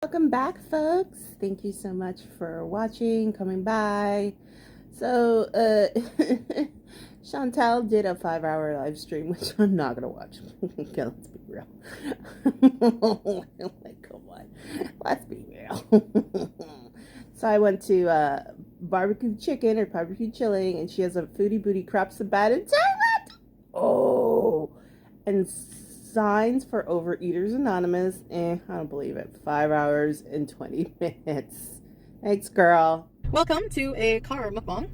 Welcome back, folks. Thank you so much for watching, coming by. So, Chantal did a 5-hour live stream, which I'm not gonna watch. Okay, let's be real. Like, come on, let's be real. So I went to barbecue chicken or barbecue chilling, and she has a foodie booty crop sabat in Thailand. Oh, and signs for Overeaters Anonymous. I don't believe it. 5 hours and 20 minutes. Thanks, girl. Welcome to a car mukbang.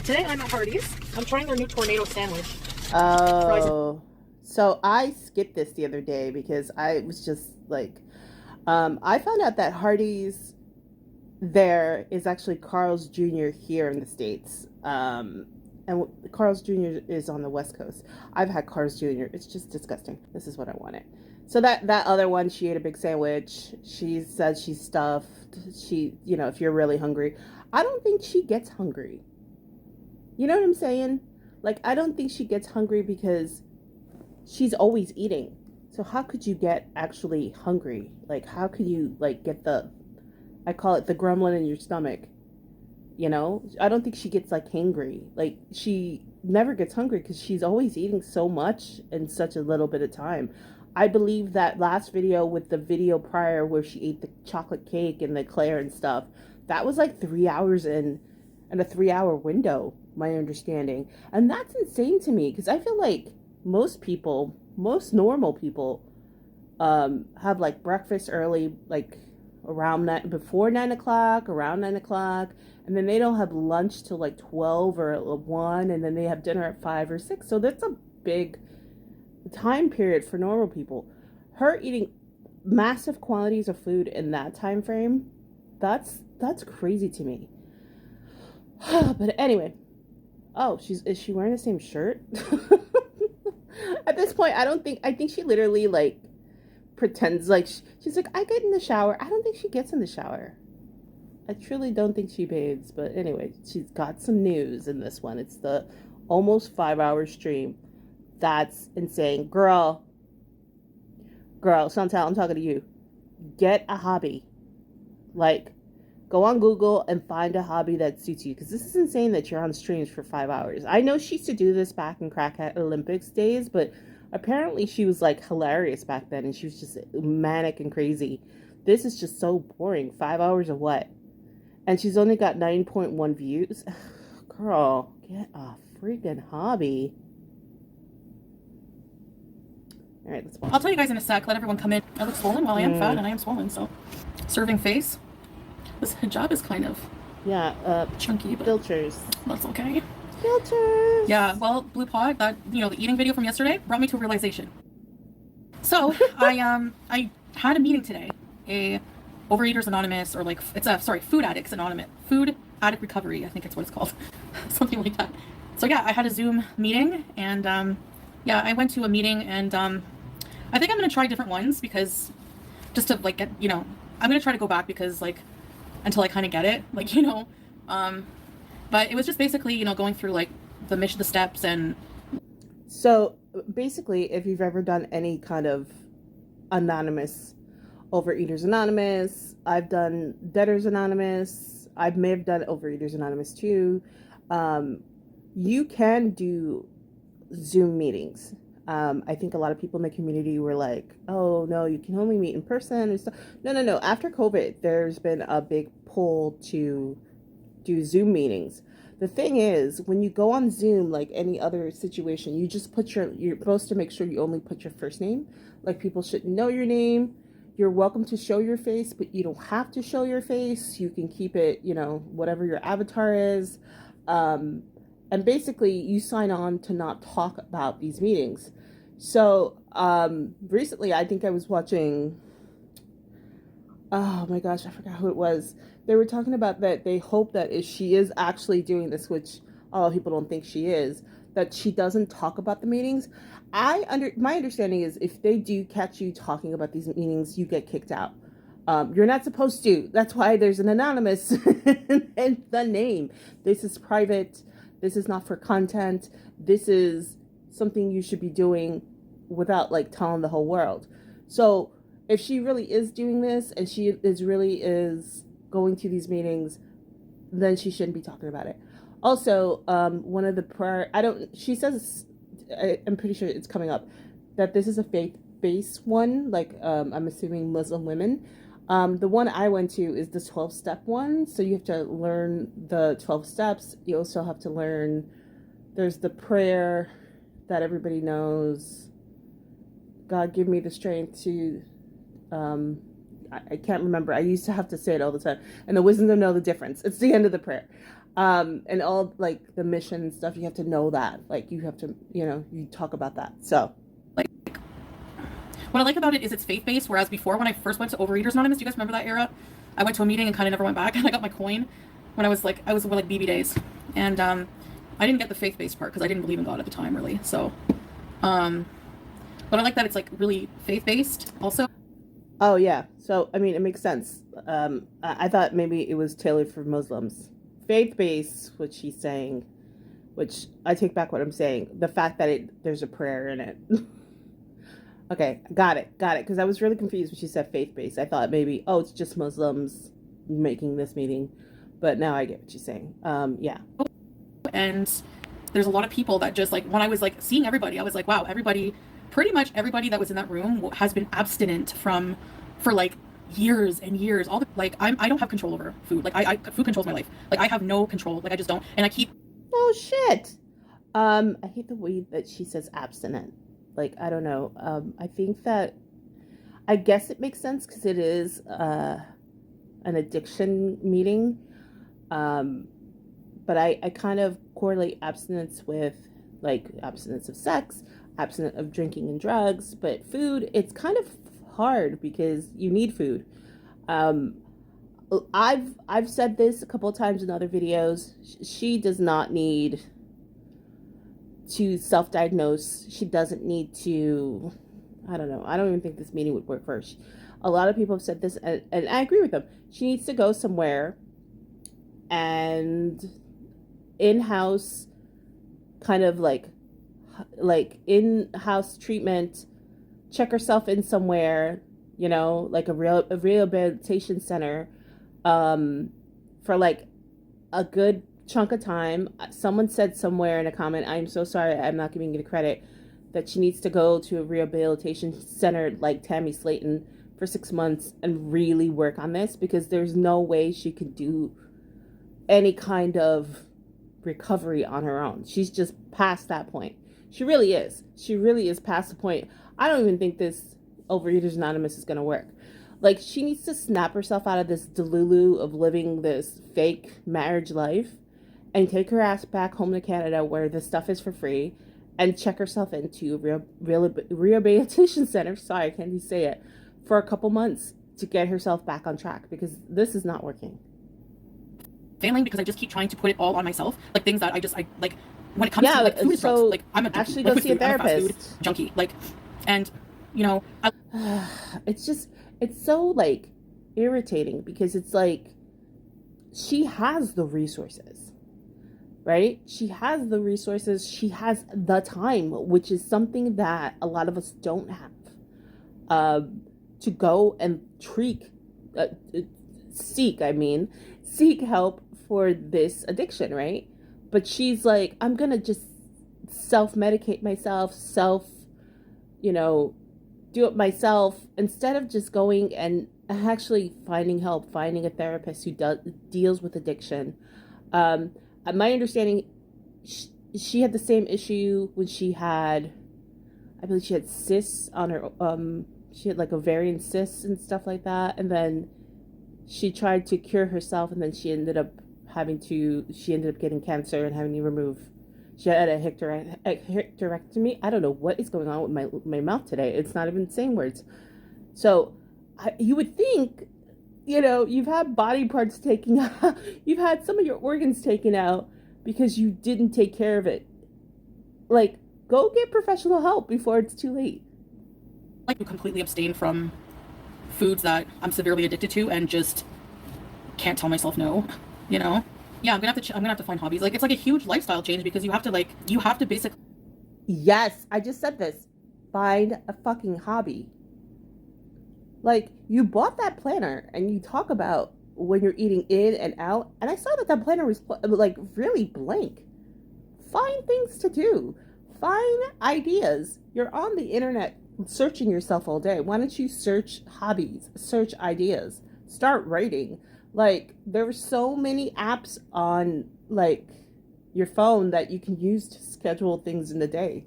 Today I'm at Hardee's. I'm trying their new tornado sandwich. Oh, so I skipped this the other day because I was just like, I found out that Hardee's there is actually Carl's Jr. here in the States. And Carl's Jr. is on the West Coast. I've had Carl's Jr. It's just disgusting. This is what I wanted. So that other one, she ate a big sandwich. She said she's stuffed. She, if you're really hungry. I don't think she gets hungry. You know what I'm saying? Like, I don't think she gets hungry because she's always eating. So how could you get actually hungry? Like, how could you, like, get I call it the gremlin in your stomach. I don't think she gets like hangry. Like, she never gets hungry because she's always eating so much in such a little bit of time. I believe that last video with the video prior where she ate the chocolate cake and the eclair and stuff, that was like 3 hours in a 3-hour window, my understanding. And that's insane to me because I feel like most normal people have like breakfast early, like before 9 o'clock, around 9 o'clock, and then they don't have lunch till like 12 or 1, and then they have dinner at 5 or 6. So that's a big time period for normal people. Her eating massive quantities of food in that time frame, that's crazy to me. But anyway, is she wearing the same shirt? At this point, I think she literally like pretends like she's like, I get in the shower. I don't think she gets in the shower. I truly don't think she bathes. But anyway, she's got some news in this one. It's the almost 5-hour stream. That's insane. Girl, Chantal, I'm talking to you. Get a hobby. Like, go on Google and find a hobby that suits you. Because this is insane that you're on streams for 5 hours. I know she used to do this back in Crackhead Olympics days, but apparently she was like hilarious back then, and she was just manic and crazy. This is just so boring. 5 hours of what? And she's only got 9.1 views. Girl, get a freaking hobby. All right, let's watch. I'll tell you guys in a sec. Let everyone come in. I look swollen. Well, I am fat and I am swollen, so. Serving face. This hijab is kind of chunky, but filters. That's okay. Filters. Yeah, well, Blue Pod, that, the eating video from yesterday brought me to a realization. So, I had a meeting today. A Overeaters Anonymous, or like, Food Addicts Anonymous. Food Addict Recovery, I think it's what it's called. Something like that. So yeah, I had a Zoom meeting, and I went to a meeting, and I think I'm going to try different ones because just to like get, I'm going to try to go back because like, until I kind of get it, like, but it was just basically, going through like the steps. And so basically, if you've ever done any kind of anonymous, Overeaters Anonymous, I've done Debtors Anonymous, I may have done Overeaters Anonymous too, you can do Zoom meetings. I think a lot of people in the community were like, oh no, you can only meet in person and stuff. No. After COVID, there's been a big pull to do Zoom meetings. The thing is, when you go on Zoom, like any other situation, you just you're supposed to make sure you only put your first name. Like, people should know your name. You're welcome to show your face, but you don't have to show your face. You can keep it, whatever your avatar is. And basically, you sign on to not talk about these meetings. So recently, I think I was watching, oh my gosh, I forgot who it was. They were talking about that they hope that if she is actually doing this, which a lot of people don't think she is, that she doesn't talk about the meetings. My understanding is if they do catch you talking about these meetings, you get kicked out. You're not supposed to. That's why there's an anonymous in the name. This is private. This is not for content. This is something you should be doing without like telling the whole world. So if she really is doing this and she is really is going to these meetings, then she shouldn't be talking about it. Also, one of the prior, I don't, she says, I'm pretty sure it's coming up, that this is a faith-based one, like, I'm assuming Muslim women. The one I went to is the 12-step one, so you have to learn the 12 steps. You also have to learn, there's the prayer that everybody knows. God, give me the strength to, I can't remember. I used to have to say it all the time. And the wisdom to know the difference. It's the end of the prayer. And all, like, the mission and stuff, you have to know that. Like, you have to, you talk about that. So. Like, what I like about it is it's faith-based, whereas before, when I first went to Overeaters Anonymous, do you guys remember that era? I went to a meeting and kind of never went back, and I got my coin when I was with, like, BB days. And I didn't get the faith-based part because I didn't believe in God at the time, really. So, but I like that it's, like, really faith-based also. Oh, yeah. So, I mean, it makes sense. I thought maybe it was tailored for Muslims. Faith-based, which she's saying, which I take back what I'm saying. The fact that there's a prayer in it. Okay, got it. Because I was really confused when she said faith-based. I thought maybe, it's just Muslims making this meeting. But now I get what she's saying. Yeah. And there's a lot of people that just, like, when I was, like, seeing everybody, I was like, wow, pretty much everybody that was in that room has been abstinent for like years and years. I don't have control over food. Like, food controls my life. Like, I have no control. Like, I just don't. And I keep. Oh shit. I hate the way that she says abstinent. Like, I don't know. I think that, I guess it makes sense because it is an addiction meeting. But I kind of correlate abstinence with, like, abstinence of sex, abstinent of drinking and drugs, but food, it's kind of hard because you need food. I've said this a couple of times in other videos. She does not need to self-diagnose. She doesn't need to, I don't know. I don't even think this meeting would work for her. A lot of people have said this, and I agree with them. She needs to go somewhere and in-house, kind of like in-house treatment, check herself in somewhere, like a rehabilitation center, for like a good chunk of time. Someone said somewhere in a comment, I'm so sorry, I'm not giving you the credit, that she needs to go to a rehabilitation center like Tammy Slayton for 6 months and really work on this, because there's no way she could do any kind of recovery on her own. She's just past that point. She really is. She really is past the point. I don't even think this Overeaters Anonymous is going to work. Like, she needs to snap herself out of this delulu of living this fake marriage life and take her ass back home to Canada where this stuff is for free and check herself into a rehabilitation center. Sorry, I can't even say it. For a couple months to get herself back on track, because this is not working. Failing because I just keep trying to put it all on myself. Like, things that I like, when it comes to, like, food and drugs, like, I'm a junkie. Actually, like, go see a therapist. I'm a fast food junkie. Like, and, it's so, like, irritating, because it's like, she has the resources, right? She has the resources. She has the time, which is something that a lot of us don't have, to go and seek help for this addiction, right? But she's like, I'm gonna just self-medicate myself, do it myself, instead of just going and actually finding help, finding a therapist who deals with addiction. My understanding, she had the same issue when I believe she had cysts on her, she had like ovarian cysts and stuff like that, and then she tried to cure herself, and then she ended up getting cancer and having to remove. She had a hysterectomy. I don't know what is going on with my mouth today. It's not even saying words. So you would think, you've had body parts taken out. You've had some of your organs taken out because you didn't take care of it. Like, go get professional help before it's too late. Like, to completely abstain from foods that I'm severely addicted to and just can't tell myself no, Yeah, I'm gonna have to find hobbies. Like, it's like a huge lifestyle change, because you have to basically. Yes, I just said this. Find a fucking hobby. Like, you bought that planner and you talk about when you're eating in and out, and I saw that that planner was like really blank. Find things to do. Find ideas. You're on the internet searching yourself all day. Why don't you search hobbies, search ideas, start writing? Like, there are so many apps on like your phone that you can use to schedule things in the day.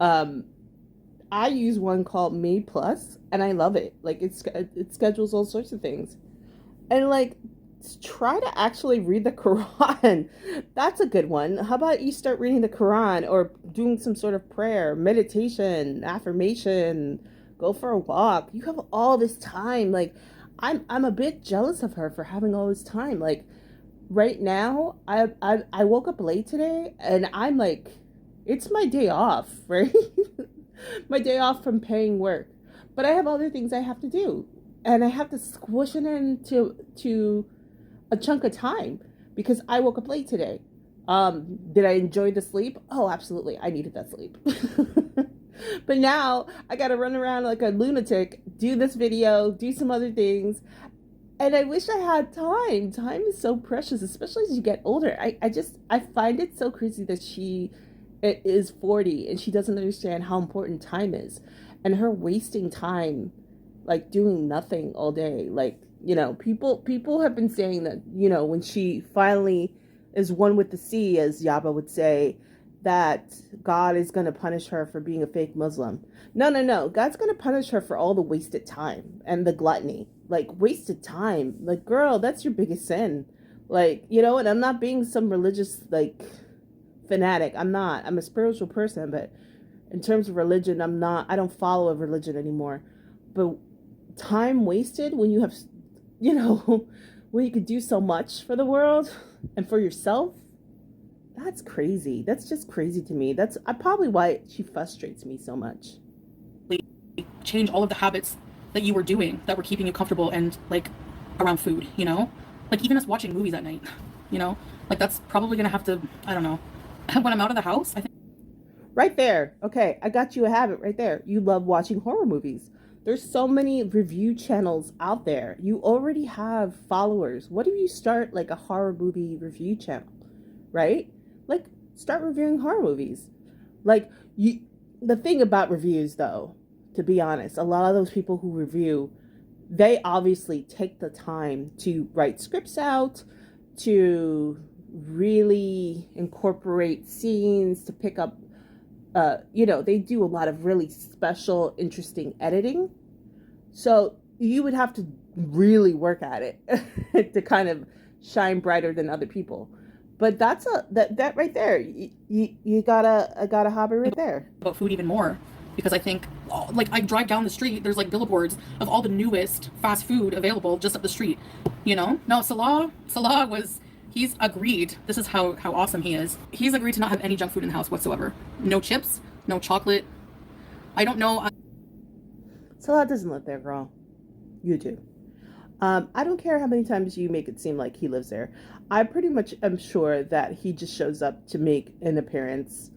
Um, I use one called Me Plus, and I love it. Like, it schedules all sorts of things, and like, try to actually read the Quran. That's a good one. How about you start reading the Quran or doing some sort of prayer, meditation, affirmation, go for a walk. You have all this time. Like, I'm a bit jealous of her for having all this time. Like, right now, I woke up late today, and I'm like, it's my day off, right? My day off from paying work. But I have other things I have to do. And I have to squish it into to a chunk of time because I woke up late today. Did I enjoy the sleep? Oh, absolutely. I needed that sleep. But now I got to run around like a lunatic, do this video, do some other things. And I wish I had time. Time is so precious, especially as you get older. I find it so crazy that she is 40 and she doesn't understand how important time is. And her wasting time like doing nothing all day. Like, people have been saying that, when she finally is one with the sea, as Yaba would say, that God is going to punish her for being a fake Muslim. No, no, no. God's going to punish her for all the wasted time and the gluttony. Like, wasted time. Like, girl, that's your biggest sin. Like, and I'm not being some religious, like, fanatic. I'm not. I'm a spiritual person, but in terms of religion, I don't follow a religion anymore. But time wasted when you have, when you could do so much for the world and for yourself, that's crazy. That's just crazy to me. That's probably why she frustrates me so much. Change all of the habits that you were doing that were keeping you comfortable and like around food, like even us watching movies at night, like that's probably gonna have to, I don't know, when I'm out of the house, I think. Right there. Okay, I got you a habit right there. You love watching horror movies. There's so many review channels out there. You already have followers. What if you start like a horror movie review channel, right? Like, start reviewing horror movies. Like, the thing about reviews though, to be honest, a lot of those people who review, they obviously take the time to write scripts out, to really incorporate scenes, to pick up they do a lot of really special, interesting editing. So you would have to really work at it to kind of shine brighter than other people. But that right there. You got a hobby right there. About food even more because I think, like, I drive down the street, there's like billboards of all the newest fast food available just up the street. No, Salah was. He's agreed. This is how awesome he is. He's agreed to not have any junk food in the house whatsoever. No chips, no chocolate. I don't know. Salah doesn't live there, girl. You do. I don't care how many times you make it seem like he lives there. I pretty much am sure that he just shows up to make an appearance.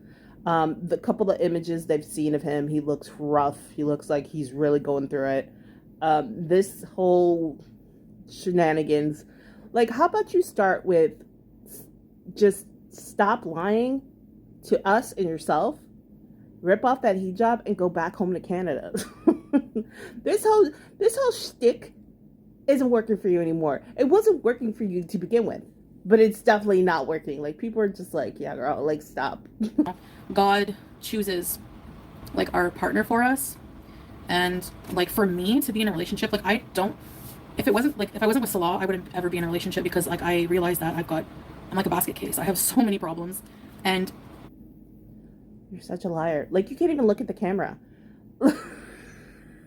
The couple of images they've seen of him, he looks rough. He looks like he's really going through it. This whole shenanigans. Like, how about you start with just stop lying to us and yourself, rip off that hijab, and go back home to Canada. This whole shtick isn't working for you anymore. It wasn't working for you to begin with, but it's definitely not working. Like, people are just like, yeah, girl, like, stop. God chooses like our partner for us, and like for me to be in a relationship, like if I wasn't with Salah, I wouldn't ever be in a relationship because like I realized that I'm like a basket case. I have so many problems, and you're such a liar. Like, you can't even look at the camera.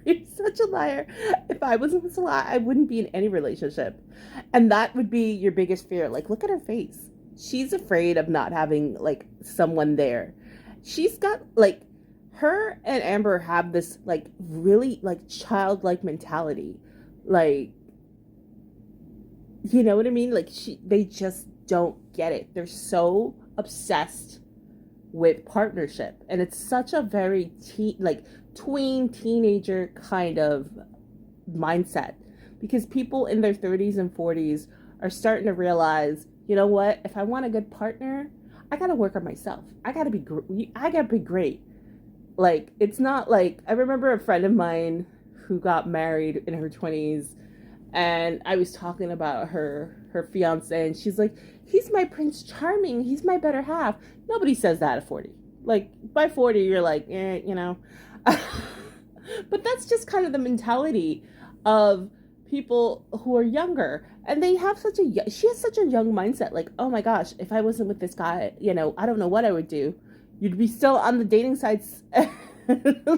You're such a liar. If I wasn't with Salah, I wouldn't be in any relationship, and that would be your biggest fear. Like, look at her face. She's afraid of not having like someone there. She's got like, her and Amber have this like really like childlike mentality. Like, you know what I mean? Like, they just don't get it. They're so obsessed with partnership, and it's such a very tween teenager kind of mindset, because people in their 30s and 40s are starting to realize, you know what, if I want a good partner, I gotta work on myself. I gotta be great. Like, it's not like, I remember a friend of mine who got married in her 20s, and I was talking about her fiance, and she's like, he's my Prince Charming, he's my better half. Nobody says that at 40. Like, by 40 you're like, you know. But that's just kind of the mentality of people who are younger, and they have she has such a young mindset. Like, oh my gosh, if I wasn't with this guy, you know, I don't know what I would do. You'd be still on the dating sites.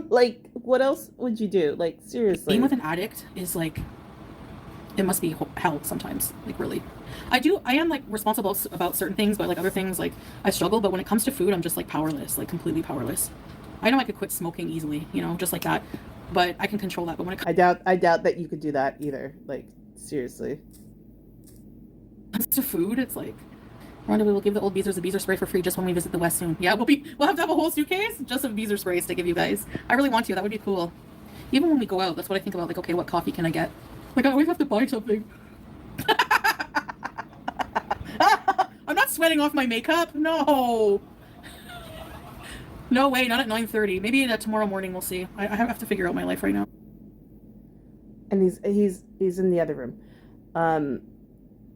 Like, what else would you do? Like, seriously. Being with an addict is like, it must be hell sometimes. Like, really. I am like responsible about certain things, but like other things, like I struggle. But when it comes to food, I'm just like powerless, like completely powerless. I know I could quit smoking easily, you know, just like that, but I can control that. But when it I doubt that you could do that either. Like, seriously. comes to food, it's like, Rhonda, we will give the old beezers a beezer spray for free just when we visit the West soon. Yeah, we'll have to have a whole suitcase just of beezer sprays to give you guys. I really want to. That would be cool. Even when we go out, that's what I think about. Like, okay, what coffee can I get? Like, I always have to buy something. I'm not sweating off my makeup. No. No way, not at 9:30. Maybe tomorrow morning, we'll see. I have to figure out my life right now. And he's in the other room.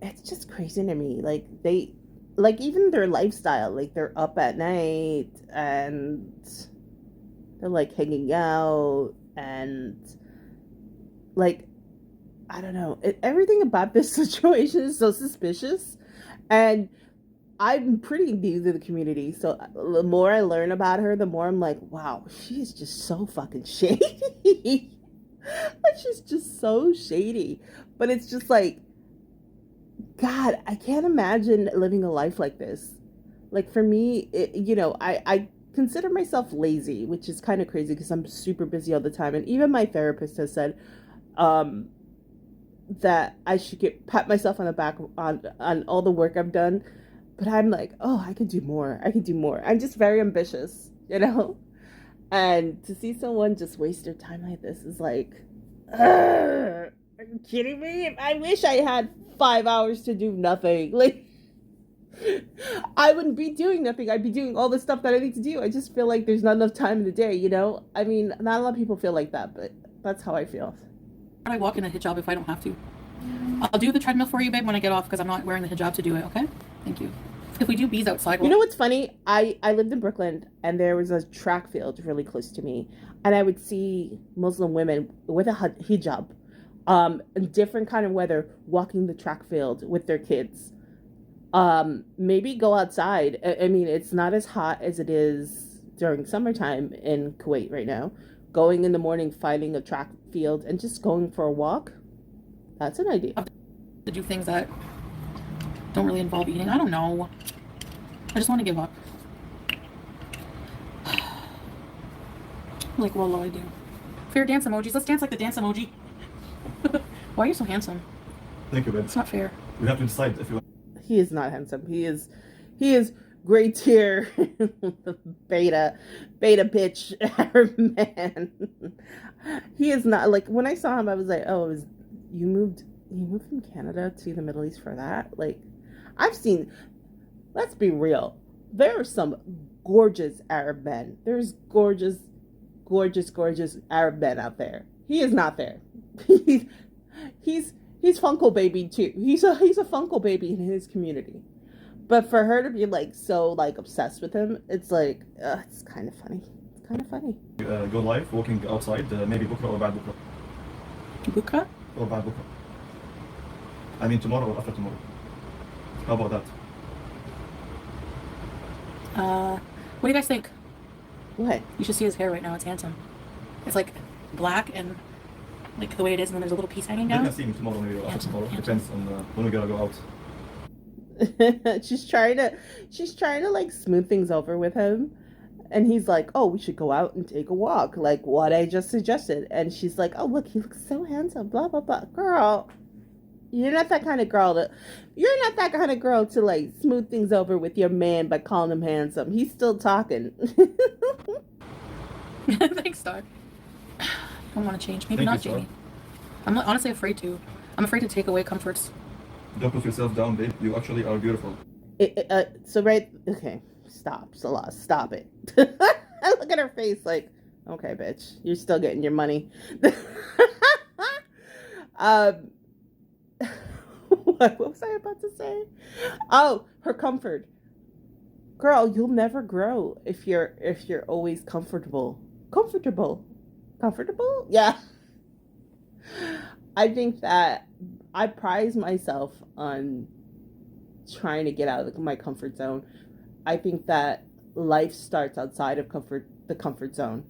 It's just crazy to me. Like, even their lifestyle, like, they're up at night and they're like hanging out, and like, I don't know, everything about this situation is so suspicious. And I'm pretty new to the community, so the more I learn about her, the more I'm like, wow, she is just so fucking shady. Like, she's just so shady. But it's just like, God, I can't imagine living a life like this. Like, for me, you know, I consider myself lazy, which is kind of crazy because I'm super busy all the time. And even my therapist has said that I should pat myself on the back on all the work I've done. But I'm like, oh, I could do more. I could do more. I'm just very ambitious, you know? And to see someone just waste their time like this is like, are you kidding me? I wish I had 5 hours to do nothing. Like, I wouldn't be doing nothing. I'd be doing all the stuff that I need to do. I just feel like there's not enough time in the day, you know? I mean, not a lot of people feel like that, but that's how I feel. I walk in a hijab if I don't have to. I'll do the treadmill for you, babe, when I get off, because I'm not wearing the hijab to do it, okay? Thank you. If we do bees outside... You know what's funny? I lived in Brooklyn, and there was a track field really close to me, and I would see Muslim women with a hijab, in different kind of weather, walking the track field with their kids. Maybe go outside. I mean, it's not as hot as it is during summertime in Kuwait right now. Going in the morning, finding a track field, and just going for a walk. That's an idea. To do things that don't really involve eating. I don't know. I just want to give up. Like, what will I do? Fair dance emojis. Let's dance like the dance emoji. Why are you so handsome? Thank you, babe. It's not fair. We have to decide if you want. He is not handsome. He is gray tier beta bitch man. He is not, like, when I saw him I was like, oh, you moved from Canada to the Middle East for that? Like, I've seen, let's be real, there are some gorgeous Arab men. There's gorgeous Arab men out there. He is not there. He's Funko Baby too. He's a Funko Baby in his community. But for her to be like so like obsessed with him, it's like it's kind of funny. It's kind of funny. Go live, walking outside, maybe bukra or bad bukra. Bukra? Or bad bukra. I mean tomorrow or after tomorrow. How about that? What do you guys think? What? You should see his hair right now. It's handsome. It's like black and like the way it is, and then there's a little piece hanging You down. can see him tomorrow, maybe or after Handsome, tomorrow. handsome. Depends on when we're gonna go out. she's trying to like smooth things over with him, and he's like, oh, we should go out and take a walk, like what I just suggested. And she's like, oh, look, he looks so handsome, blah blah blah. Girl, you're not that kind of girl to like smooth things over with your man by calling him handsome. He's still talking. Thanks, Star. I don't want to change. Maybe Thank not you, Star. Jamie. I'm honestly afraid to. I'm afraid to take away comforts. Don't put yourself down, babe. You actually are beautiful. Okay, stop, Salah, stop it. I look at her face like, okay, bitch, you're still getting your money. um, what was I about to say? Oh, her comfort. Girl, you'll never grow if you're always comfortable. Comfortable? Yeah. I think that I prize myself on trying to get out of my comfort zone. I think that life starts outside of the comfort zone.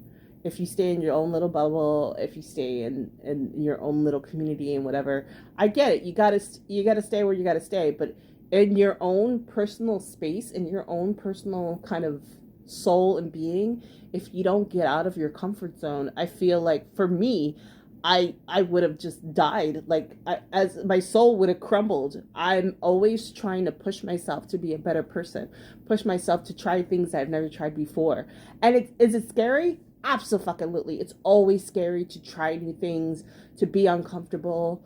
If you stay in your own little bubble, if you stay in your own little community and whatever, I get it. You gotta stay where you gotta stay, but in your own personal space, in your own personal kind of soul and being, if you don't get out of your comfort zone, I feel like for me, I would have just died. Like as my soul would have crumbled. I'm always trying to push myself to be a better person, push myself to try things I've never tried before. And is it scary? Absolutely. It's always scary to try new things, to be uncomfortable,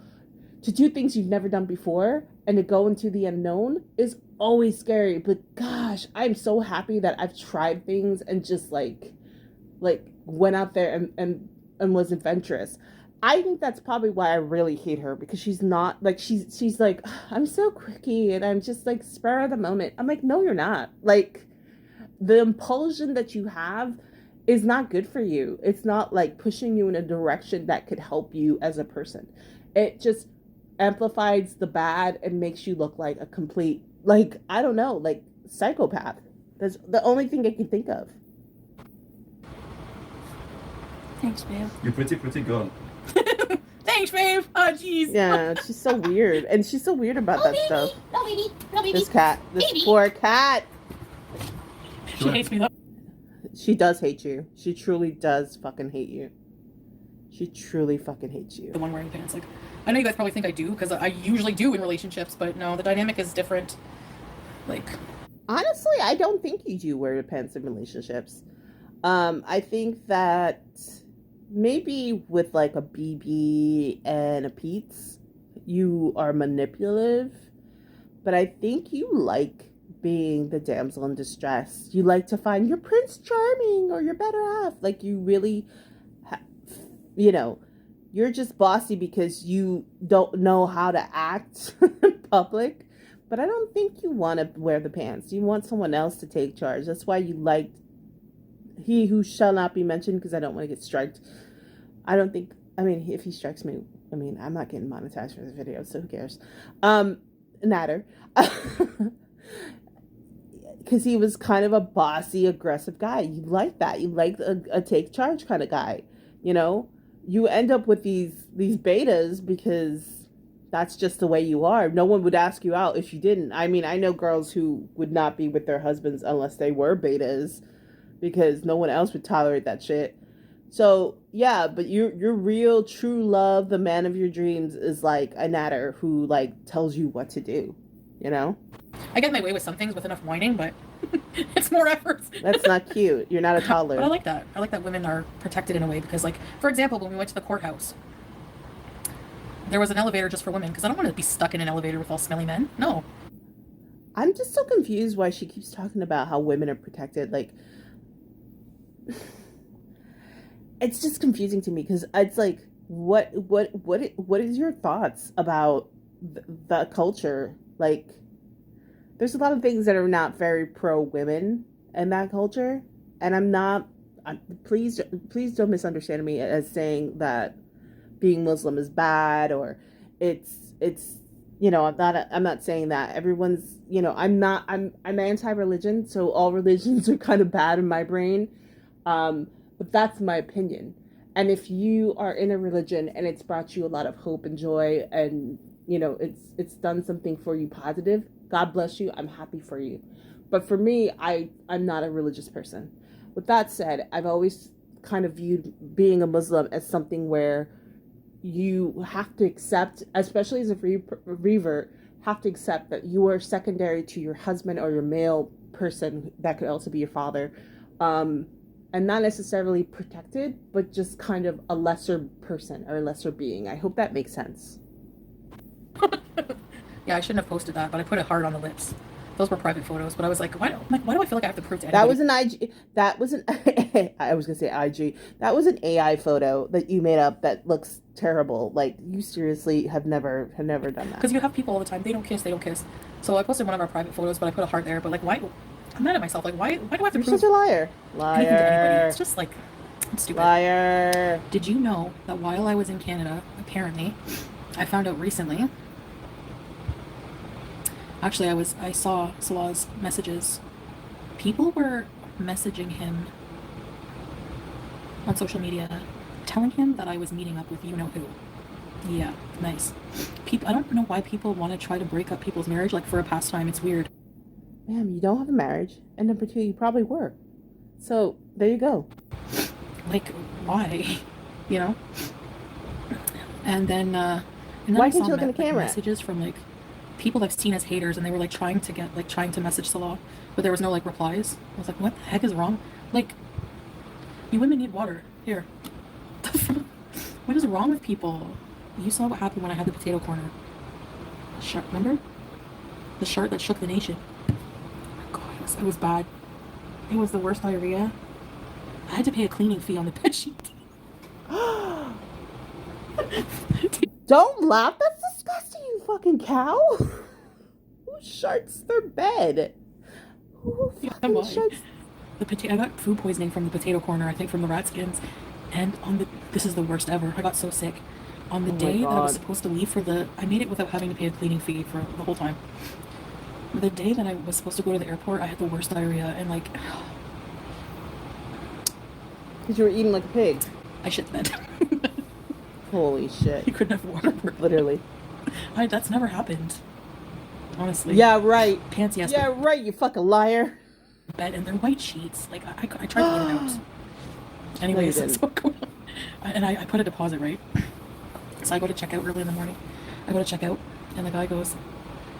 to do things you've never done before, and to go into the unknown is always scary. But gosh, I'm so happy that I've tried things and just like went out there and was adventurous. I think that's probably why I really hate her, because she's not like she's like, I'm so quirky and I'm just like spur of the moment. I'm like, no, you're not. Like the impulsion that you have is not good for you. It's not like pushing you in a direction that could help you as a person. It just amplifies the bad and makes you look like a complete, like, I don't know, like psychopath. That's the only thing I can think of. Thanks, babe. You're pretty girl. Thanks, babe. Oh, jeez. Yeah, she's so weird. And she's so weird about that baby. stuff. No, baby. No, baby. This Baby. poor cat. She hates me though. She does hate you. She truly does fucking hate you. She truly fucking hates you. The one wearing pants. Like, I know you guys probably think I do, because I usually do in relationships, but no, the dynamic is different. Like, honestly, I don't think you do wear pants in relationships. I think that maybe with like a BB and a Pete's, you are manipulative, but I think you like being the damsel in distress. You like to find your Prince Charming or your better half. Like you really, you're just bossy because you don't know how to act in public. But I don't think you want to wear the pants. You want someone else to take charge. That's why you liked He Who Shall Not Be Mentioned, because I don't want to get striked. If he strikes me, I'm not getting monetized for this video, so who cares? Natter. Because he was kind of a bossy, aggressive guy. You like that. You like a take charge kind of guy. You end up with these betas because that's just the way you are. No one would ask you out if you didn't. I know girls who would not be with their husbands unless they were betas, because no one else would tolerate that shit. So yeah, but your real true love, the man of your dreams, is like a natter who like tells you what to do. I get my way with some things with enough whining, but it's more effort. That's not cute. You're not a toddler. But I like that. I like that women are protected in a way, because, like, for example, when we went to the courthouse, there was an elevator just for women, because I don't want to be stuck in an elevator with all smelly men. No. I'm just so confused why she keeps talking about how women are protected. Like, it's just confusing to me, because it's like, what is your thoughts about the culture? Like, there's a lot of things that are not very pro women in that culture, and please don't misunderstand me as saying that being Muslim is bad, or it's I'm not saying that everyone's, I'm anti-religion, so all religions are kind of bad in my brain, but that's my opinion. And if you are in a religion and it's brought you a lot of hope and joy, and it's done something for you positive, God bless you, I'm happy for you. But for me, I'm not a religious person. With that said, I've always kind of viewed being a Muslim as something where you have to accept, especially as a revert, have to accept that you are secondary to your husband or your male person that could also be your father. and not necessarily protected, but just kind of a lesser person or a lesser being. I hope that makes sense. Yeah, I shouldn't have posted that, but I put a heart on the lips. Those were private photos, but I was like, why do I feel like I have to prove to anybody? That was an IG. That was an. I was gonna say IG. That was an AI photo that you made up that looks terrible. Like you seriously have never done that. Because you have people all the time. They don't kiss. They don't kiss. So I posted one of our private photos, but I put a heart there. But like, why? I'm mad at myself. Like, why do I have to You're prove such a liar. anything to anybody? Liar. It's just like, I'm stupid. Liar. Did you know that while I was in Canada, apparently, I found out recently. Actually, I saw Salah's messages. People were messaging him on social media, telling him that I was meeting up with you know who. Yeah, nice. People, I don't know why people want to try to break up people's marriage like for a pastime. It's weird. Ma'am, you don't have a marriage, and number two, you probably were. So there you go. Like, why? You know. And then Why I can't saw you look in the camera? messages from like people I've seen as haters, and they were like trying to message Salah, but there was no like replies. I was like, what the heck is wrong? Like, you women need water. Here. What is wrong with people? You saw what happened when I had the potato corner. The shark, remember? The shark that shook the nation. Oh my god, it was bad. It was the worst diarrhea. I had to pay a cleaning fee on the bed sheet. Don't laugh. That's disgusting, you fucking cow. Who sharts their bed? Who fucking sharts? I got food poisoning from the potato corner, I think from the rat skins. And this is the worst ever. I got so sick. On the day that I was supposed to leave I made it without having to pay a cleaning fee for the whole time. The day that I was supposed to go to the airport, I had the worst diarrhea, and like... Because you were eating like a pig. I shit the bed. Holy shit. You couldn't have water. Literally. That's never happened. Honestly. Yeah, right. Pants, yes. Yeah, right, you fucking liar. Bed, and they're white sheets. Like, I tried to get it out. Anyways, No, so and I put a deposit, right? So I go to check out early in the morning. I go to check out, and the guy goes,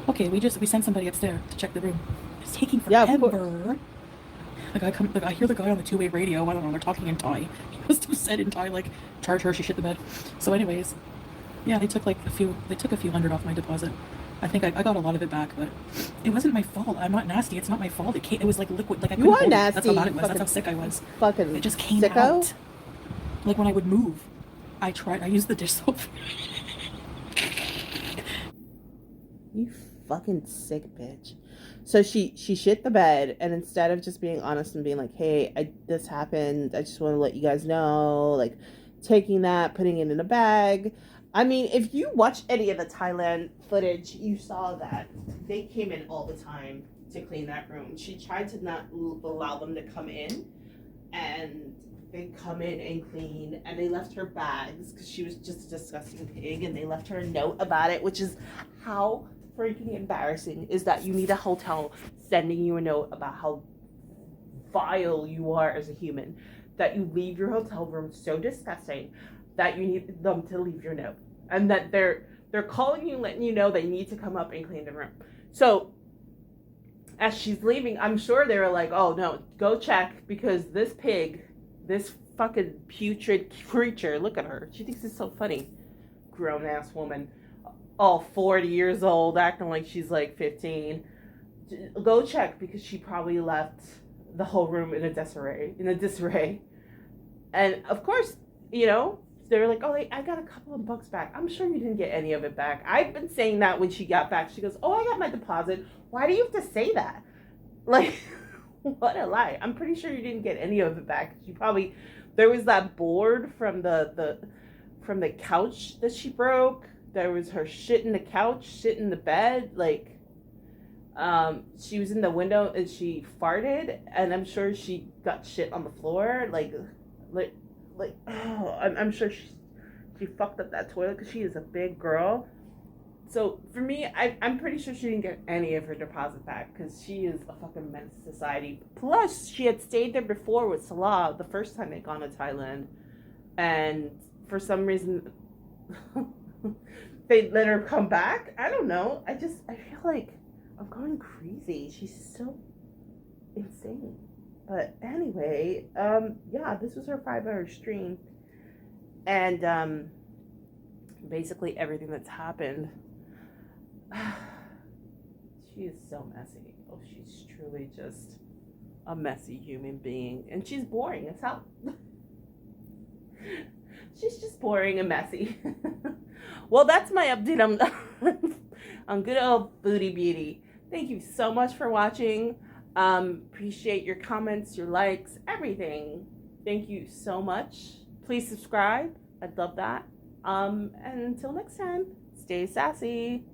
okay, we sent somebody upstairs to check the room. It's taking forever. Yeah, I hear the guy on the two-way radio. I don't know, they're talking in Thai. He must have said in Thai, like, charge her, she shit the bed. So anyways, yeah, they took a few hundred off my deposit. I think I got a lot of it back, but it wasn't my fault. I'm not nasty. It's not my fault. It was like liquid. Like I couldn't hold nasty. It. That's how bad it was. That's how sick I was. Fucking it just came sicko? out. Like when I would move, I used the dish soap. You fucking sick bitch. So she shit the bed, and instead of just being honest and being like, hey, this happened, I just want to let you guys know, like taking that, putting it in a bag. I mean, if you watch any of the Thailand footage, you saw that they came in all the time to clean that room. She tried to not allow them to come in, and they come in and clean, and they left her bags because she was just a disgusting pig, and they left her a note about it, which is how freaking embarrassing is that you need a hotel sending you a note about how vile you are as a human, that you leave your hotel room so disgusting that you need them to leave your note, and that they're calling you, letting you know they need to come up and clean the room. So as she's leaving, I'm sure they were like, oh no, go check, because this pig, this fucking putrid creature, look at her, she thinks it's so funny, grown ass woman, all 40 years old, acting like she's like 15. Go check, because she probably left the whole room in a disarray. And of course, you know, they were like, oh, I got a couple of bucks back. I'm sure you didn't get any of it back. I've been saying that when she got back. She goes, oh, I got my deposit. Why do you have to say that? Like, what a lie. I'm pretty sure you didn't get any of it back. She probably, there was that board from the couch that she broke. There was her shit in the couch, shit in the bed. Like, she was in the window and she farted, and I'm sure she got shit on the floor. Like, oh, I'm sure she fucked up that toilet, because she is a big girl. So for me, I'm pretty sure she didn't get any of her deposit back, because she is a fucking menace to society. Plus, she had stayed there before with Salah the first time they'd gone to Thailand, and for some reason they let her come back. I don't know. I feel like I'm going crazy. She's so insane. But anyway, yeah, this was her 5-hour stream. And basically everything that's happened. She is so messy. Oh, she's truly just a messy human being. And she's boring as hell. She's just boring and messy. Well, that's my update on good old Foodie Beauty. Thank you so much for watching. Appreciate your comments, your likes, everything. Thank you so much. Please subscribe. I'd love that. And until next time, stay sassy.